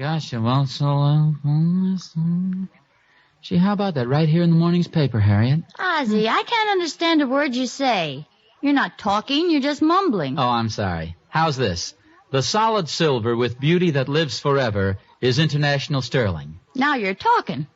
Gosh, it won't so long. Gee, how about that right here in the morning's paper, Harriet? Ozzie, I can't understand a word you say. You're not talking, you're just mumbling. Oh, I'm sorry. How's this? The solid silver with beauty that lives forever is international sterling. Now you're talking.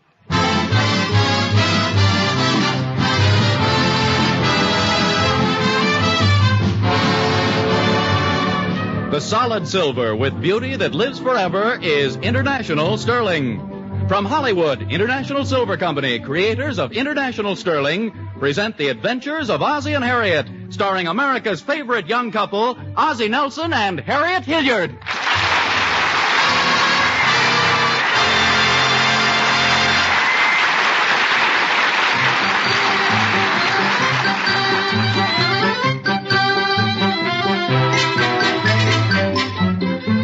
The solid silver with beauty that lives forever is international sterling. From Hollywood, International Silver Company, creators of International Sterling, present the adventures of Ozzie and Harriet, starring America's favorite young couple, Ozzie Nelson and Harriet Hilliard.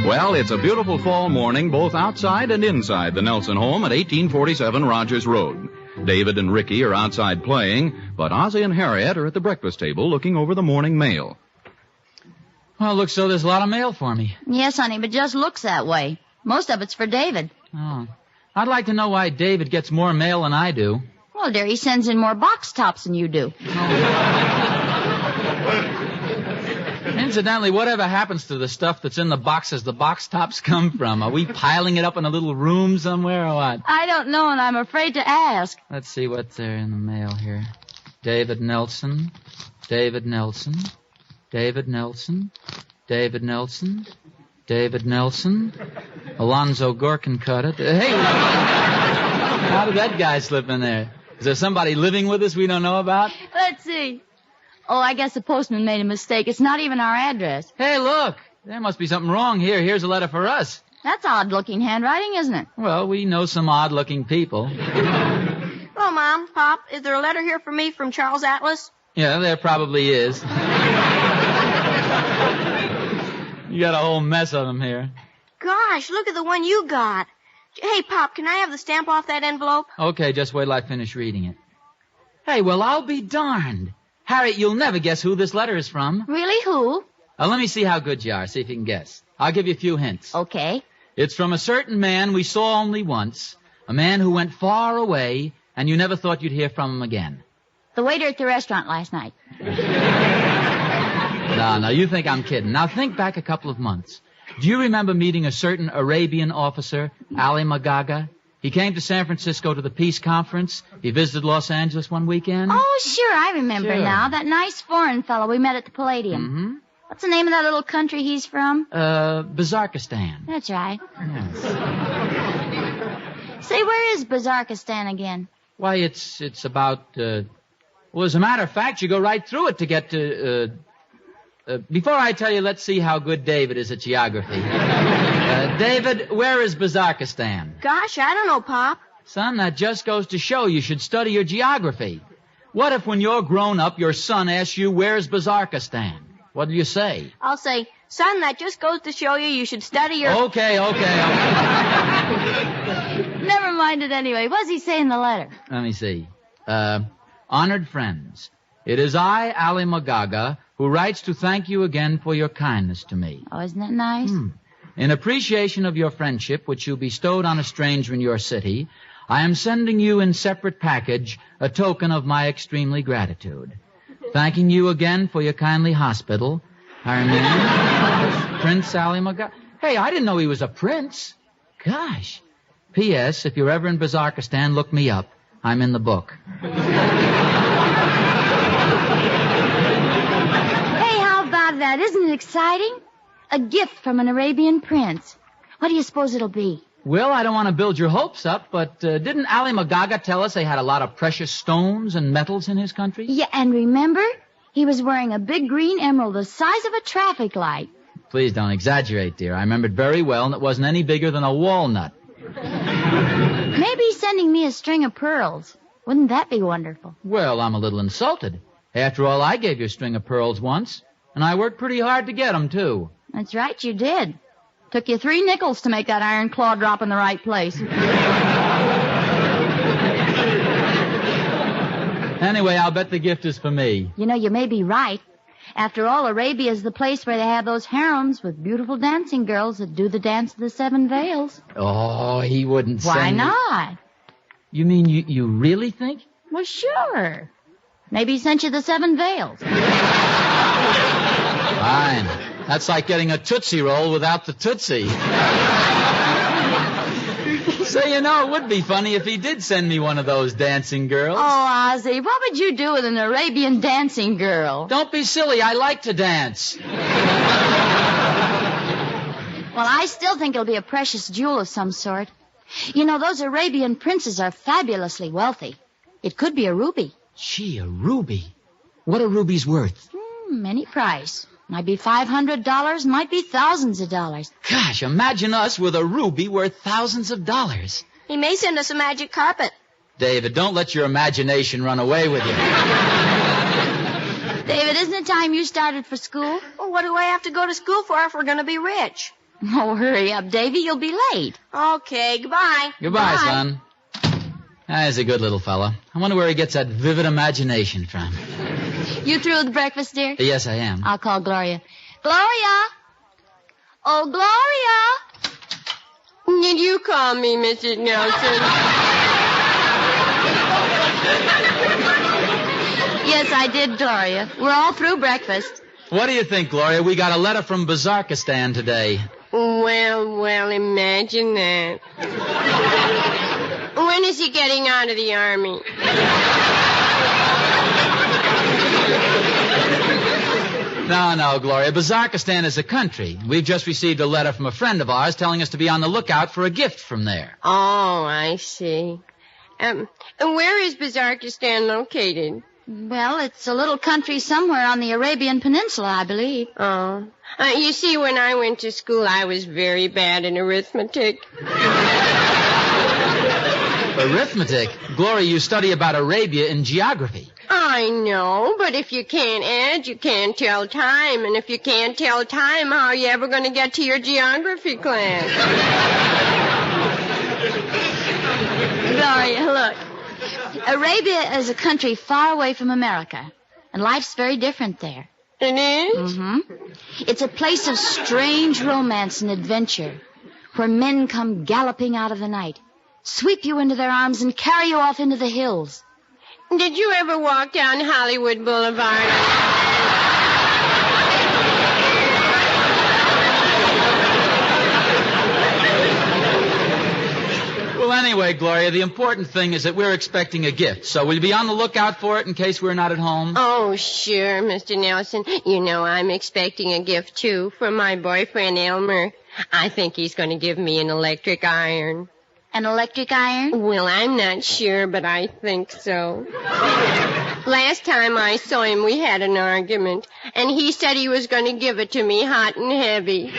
Well, it's a beautiful fall morning both outside and inside the Nelson home at 1847 Rogers Road. David and Ricky are outside playing, but Ozzie and Harriet are at the breakfast table looking over the morning mail. Well, it looks so there's a lot of mail for me. Yes, honey, but just looks that way. Most of it's for David. Oh. I'd like to know why David gets more mail than I do. Well, dear, he sends in more box tops than you do. Incidentally, whatever happens to the stuff that's in the boxes the box tops come from? Are we piling it up in a little room somewhere or what? I don't know, and I'm afraid to ask. Let's see what's there in the mail here. David Nelson, David Nelson, David Nelson, David Nelson, David Nelson, Alonzo Gorkencutter. Hey, how did that guy slip in there? Is there somebody living with us we don't know about? Let's see. Oh, I guess the postman made a mistake. It's not even our address. Hey, look. There must be something wrong here. Here's a letter for us. That's odd-looking handwriting, isn't it? Well, we know some odd-looking people. Hello, Mom, Pop. Is there a letter here for me from Charles Atlas? Yeah, there probably is. You got a whole mess of them here. Gosh, look at the one you got. Hey, Pop, can I have the stamp off that envelope? Okay, just wait till I finish reading it. Hey, well, I'll be darned. Harriet, you'll never guess who this letter is from. Really, who? Let me see how good you are, see if you can guess. I'll give you a few hints. Okay. It's from a certain man we saw only once, a man who went far away, and you never thought you'd hear from him again. The waiter at the restaurant last night. No, you think I'm kidding. Now, think back a couple of months. Do you remember meeting a certain Arabian officer, Ali Magaga? He came to San Francisco to the peace conference. He visited Los Angeles one weekend. Oh, sure, I remember Sure. now. That nice foreign fellow we met at the Palladium. Mm-hmm. What's the name of that little country he's from? Bazarkistan. That's right. Yes. Say, where is Bazarkistan again? Why, it's about, well, as a matter of fact, you go right through it to get to, before I tell you, let's see how good David is at geography. David, where is Bazarkistan? Gosh, I don't know, Pop. Son, that just goes to show you should study your geography. What if when you're grown up, your son asks you, where's Bazarkistan? What do you say? I'll say, son, that just goes to show you should study your... Okay. Never mind it anyway. What's he say in the letter? Let me see. Honored friends, it is I, Ali Magaga, who writes to thank you again for your kindness to me. Oh, isn't that nice? In appreciation of your friendship, which you bestowed on a stranger in your city, I am sending you in separate package a token of my extremely gratitude. Thanking you again for your kindly hospital. Our name, Prince Ali Magaga. Hey, I didn't know he was a prince. Gosh. P.S. If you're ever in Bazarkistan, look me up. I'm in the book. Hey, how about that? Isn't it exciting? A gift from an Arabian prince. What do you suppose it'll be? Well, I don't want to build your hopes up, but didn't Ali Magaga tell us they had a lot of precious stones and metals in his country? Yeah, and remember? He was wearing a big green emerald the size of a traffic light. Please don't exaggerate, dear. I remembered very well, and it wasn't any bigger than a walnut. Maybe he's sending me a string of pearls. Wouldn't that be wonderful? Well, I'm a little insulted. After all, I gave you a string of pearls once, and I worked pretty hard to get them, too. That's right, you did. Took you 3 nickels to make that iron claw drop in the right place. Anyway, I'll bet the gift is for me. You know, you may be right. After all, Arabia is the place where they have those harems with beautiful dancing girls that do the dance of the 7 veils. Oh, he wouldn't Why send me- not? You mean you really think? Well, sure. Maybe he sent you the 7 veils. Fine. That's like getting a Tootsie Roll without the Tootsie. Say, it would be funny if he did send me one of those dancing girls. Oh, Ozzie, what would you do with an Arabian dancing girl? Don't be silly. I like to dance. Well, I still think it'll be a precious jewel of some sort. Those Arabian princes are fabulously wealthy. It could be a ruby. Gee, a ruby. What are rubies worth? Any price. Might be $500, might be thousands of dollars. Gosh, imagine us with a ruby worth thousands of dollars. He may send us a magic carpet. David, don't let your imagination run away with you. David, isn't it time you started for school? Well, what do I have to go to school for if we're going to be rich? Oh, hurry up, Davy. You'll be late. Okay, goodbye. Goodbye, Bye. son. He's a good little fella. I wonder where he gets that vivid imagination from. You through with breakfast, dear? Yes, I am. I'll call Gloria. Gloria! Oh, Gloria! Did you call me, Mrs. Nelson? Yes, I did, Gloria. We're all through breakfast. What do you think, Gloria? We got a letter from Bazarkistan today. Well, imagine that. When is he getting out of the army? No, Gloria. Bazarkistan is a country. We've just received a letter from a friend of ours telling us to be on the lookout for a gift from there. Oh, I see. Where is Bazarkistan located? Well, it's a little country somewhere on the Arabian Peninsula, I believe. Oh. You see, when I went to school, I was very bad in arithmetic. Arithmetic? Gloria, you study about Arabia in geography. I know, but if you can't add, you can't tell time. And if you can't tell time, how are you ever going to get to your geography class? Gloria, look. Arabia is a country far away from America, and life's very different there. It is? Mm-hmm. It's a place of strange romance and adventure, where men come galloping out of the night, sweep you into their arms, and carry you off into the hills. Did you ever walk down Hollywood Boulevard? Well, anyway, Gloria, the important thing is that we're expecting a gift. So will you be on the lookout for it in case we're not at home? Oh, sure, Mr. Nelson. I'm expecting a gift, too, from my boyfriend, Elmer. I think he's going to give me an electric iron. An electric iron? Well, I'm not sure, but I think so. Last time I saw him, we had an argument, and he said he was going to give it to me hot and heavy.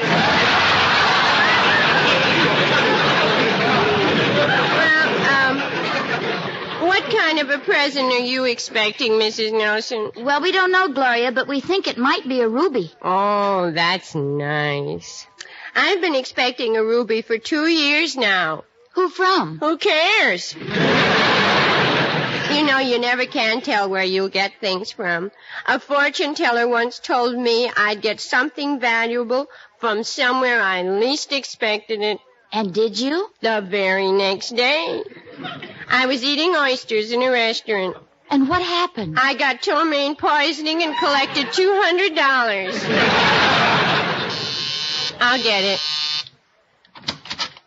What kind of a present are you expecting, Mrs. Nelson? Well, we don't know, Gloria, but we think it might be a ruby. Oh, that's nice. I've been expecting a ruby for 2 years now. Who from? Who cares? You never can tell where you'll get things from. A fortune teller once told me I'd get something valuable from somewhere I least expected it. And did you? The very next day. I was eating oysters in a restaurant. And what happened? I got ptomaine poisoning and collected $200. I'll get it.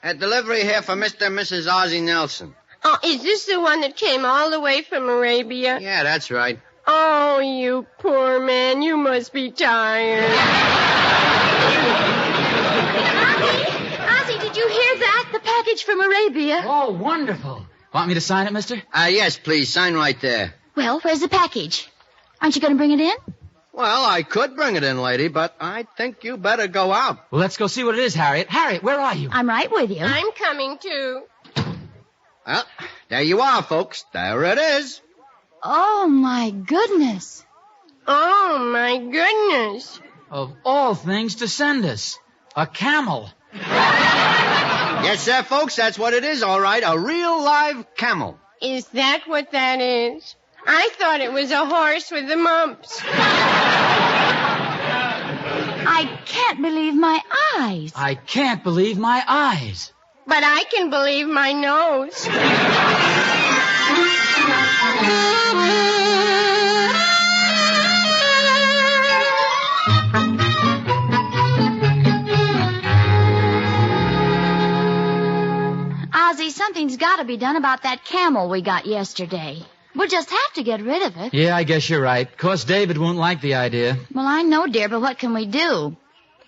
A delivery here for Mr. and Mrs. Ozzie Nelson. Oh, is this the one that came all the way from Arabia? Yeah, that's right. Oh, you poor man. You must be tired. Ozzie, did you hear that? The package from Arabia. Oh, wonderful. Want me to sign it, mister? Yes, please. Sign right there. Well, where's the package? Aren't you going to bring it in? Well, I could bring it in, lady, but I think you better go out. Well, let's go see what it is, Harriet. Harriet, where are you? I'm right with you. I'm coming, too. Well, there you are, folks. There it is. Oh, my goodness. Oh, my goodness. Of all things to send us. A camel. Yes, sir, folks, that's what it is, all right. A real live camel. Is that what that is? I thought it was a horse with the mumps. I can't believe my eyes. I can't believe my eyes. But I can believe my nose. Ozzie, something's got to be done about that camel we got yesterday. We'll just have to get rid of it. Yeah, I guess you're right. Of course, David won't like the idea. Well, I know, dear, but what can we do?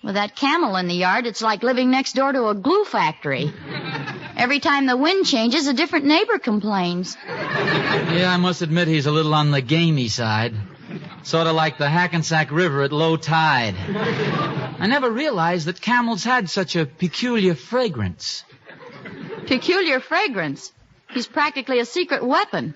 With that camel in the yard, it's like living next door to a glue factory. Every time the wind changes, a different neighbor complains. Yeah, I must admit he's a little on the gamey side. Sort of like the Hackensack River at low tide. I never realized that camels had such a peculiar fragrance. Peculiar fragrance? He's practically a secret weapon.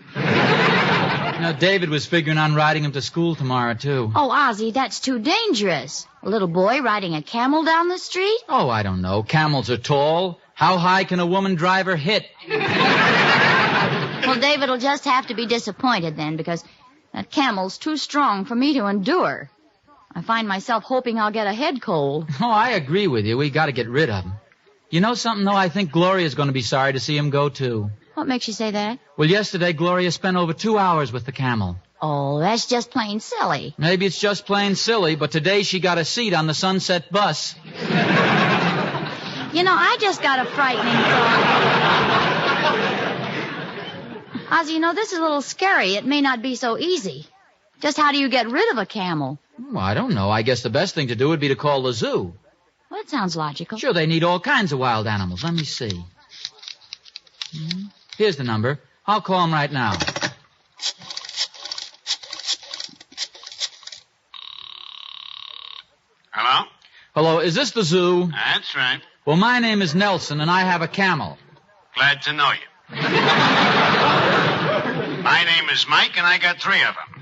David was figuring on riding him to school tomorrow, too. Oh, Ozzie, that's too dangerous. A little boy riding a camel down the street? Oh, I don't know. Camels are tall. How high can a woman driver hit? Well, David will just have to be disappointed then, because that camel's too strong for me to endure. I find myself hoping I'll get a head cold. Oh, I agree with you. We got to get rid of him. You know something, though? I think Gloria's going to be sorry to see him go, too. What makes you say that? Well, yesterday, Gloria spent over 2 hours with the camel. Oh, that's just plain silly. Maybe it's just plain silly, but today she got a seat on the Sunset bus. You know, I just got a frightening thought. Ozzie, you know, this is a little scary. It may not be so easy. Just how do you get rid of a camel? Well, I don't know. I guess the best thing to do would be to call the zoo. Well, that sounds logical. Sure, they need all kinds of wild animals. Let me see. Here's the number. I'll call them right now. Hello? Hello, is this the zoo? That's right. Well, my name is Nelson, and I have a camel. Glad to know you. My name is Mike, and I got 3 of them.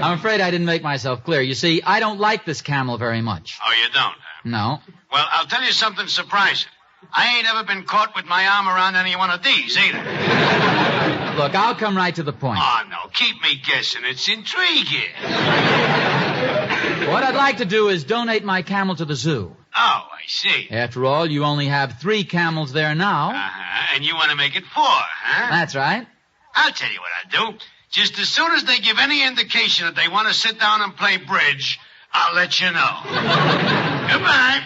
I'm afraid I didn't make myself clear. You see, I don't like this camel very much. Oh, you don't, huh? No. Well, I'll tell you something surprising. I ain't ever been caught with my arm around any one of these, either. Look, I'll come right to the point. Oh, no, keep me guessing. It's intriguing. What I'd like to do is donate my camel to the zoo. Oh, I see. After all, you only have 3 camels there now. Uh-huh, and you want to make it 4, huh? That's right. I'll tell you what I'll do. Just as soon as they give any indication that they want to sit down and play bridge, I'll let you know. Goodbye.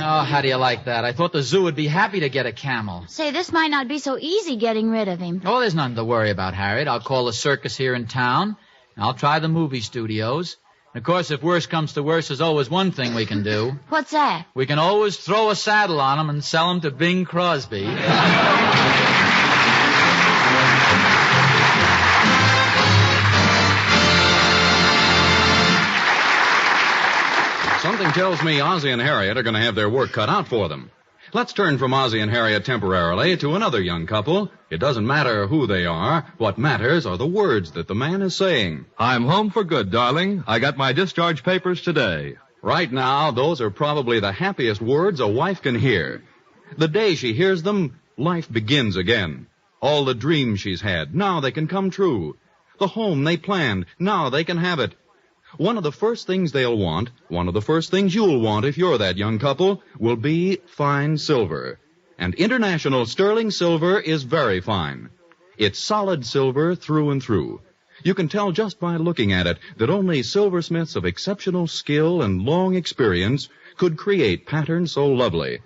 Oh, how do you like that? I thought the zoo would be happy to get a camel. Say, this might not be so easy getting rid of him. Oh, there's nothing to worry about, Harriet. I'll call the circus here in town, and I'll try the movie studios. And of course, if worse comes to worse, there's always one thing we can do. What's that? We can always throw a saddle on him and sell him to Bing Crosby. Something tells me Ozzie and Harriet are going to have their work cut out for them. Let's turn from Ozzie and Harriet temporarily to another young couple. It doesn't matter who they are. What matters are the words that the man is saying. I'm home for good, darling. I got my discharge papers today. Right now, those are probably the happiest words a wife can hear. The day she hears them, life begins again. All the dreams she's had, now they can come true. The home they planned, now they can have it. One of the first things they'll want, one of the first things you'll want if you're that young couple, will be fine silver. And International Sterling Silver is very fine. It's solid silver through and through. You can tell just by looking at it that only silversmiths of exceptional skill and long experience could create patterns so lovely.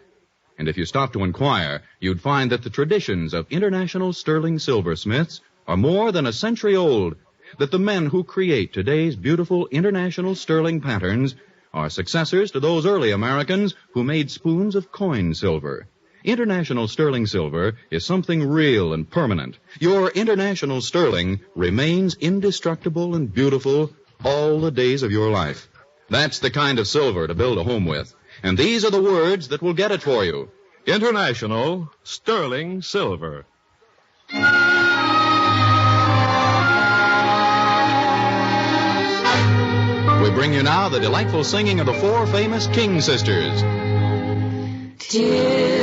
And if you stop to inquire, you'd find that the traditions of International Sterling silversmiths are more than a century old, that the men who create today's beautiful international sterling patterns are successors to those early Americans who made spoons of coin silver. International Sterling Silver is something real and permanent. Your International Sterling remains indestructible and beautiful all the days of your life. That's the kind of silver to build a home with. And these are the words that will get it for you. International Sterling Silver. We bring you now the delightful singing of the 4 famous King sisters. Dear